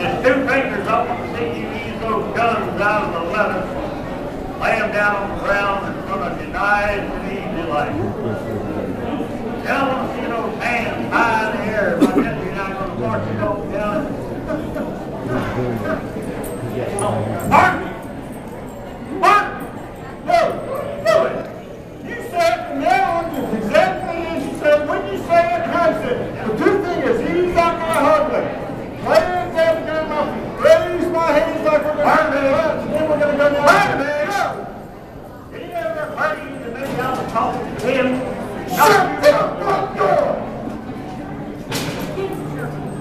Just 2 fingers up and see you ease those guns out of the leather. Lay them down on the ground in front of you, nice and easy like. Then I want to see those hands high in the air. Like that, you're not going to march it off down. Pardon me. Pardon me. No, do it. You said from now on just exactly as you said when you say it, how you said. The 2 fingers, ease out my hard way. Lay it down, down my feet. Raise my hands like we're going to go down. And then we're going to go down. Pardon me. Did he ever hurt you to maybe I was talking to him? Shut up, door!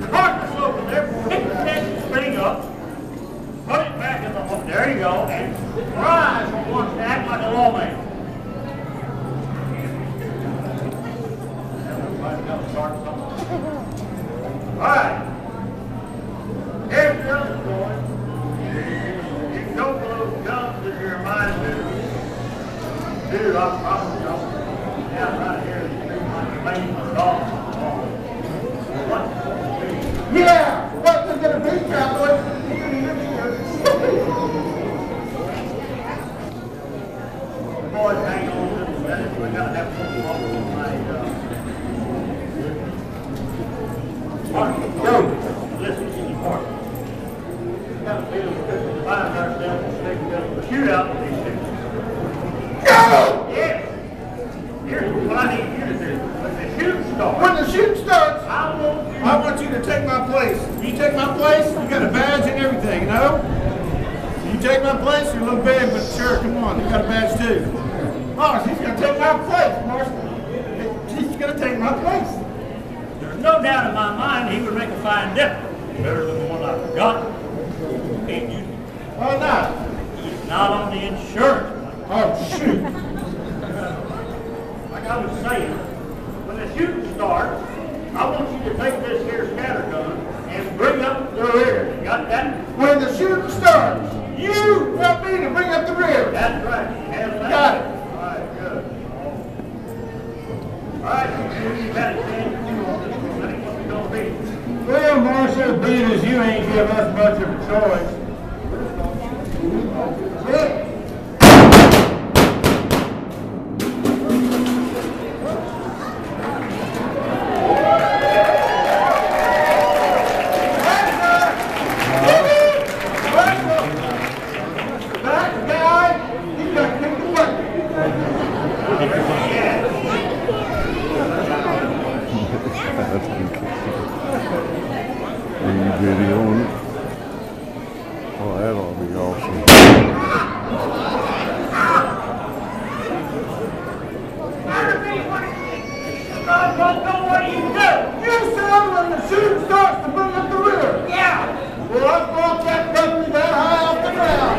Carcass over there, pick that string up, put it back in the hole, there you go, and rise for once to act like a lawman. Alright. Here's the other story. You go for those guns that you're reminded of. Dude, I promise you. Right here, yeah, what's it going to be, cowboy? Boys, hang on just a minute. We got to have some fun with my Yo, listen to me, Mark. We got to feel the find ourselves and take a shootout with these things. Go! Yes! Here's what I need you to do. When the shoot starts. When the shoot starts, I want you to take my place. You take my place, you got a badge and everything, you know? You take my place, you're a little big, but sure, come on, you got a badge too. Morris, he's going to take my place, Morris. He's going to take my place. There's no doubt in my mind he would make a fine deputy. Better than the one I've got. Can't use him. Why not? He's not on the insurance. Oh, shoot. I was saying, when the shooting starts, I want you to take this here scatter gun and bring up the rear. You got that? When the shooting starts, you want me to bring up the rear. That's right. Got it. All right, good. All right, you got it, man. That ain't what we're going to be. Well, Marshall, being as you ain't give us much of a choice. Yeah. Video on it. Oh, that ought to be awesome. What do you do? You said when the shooting starts to bring up the rear. Yeah. Well, I brought that puppy that high off the ground.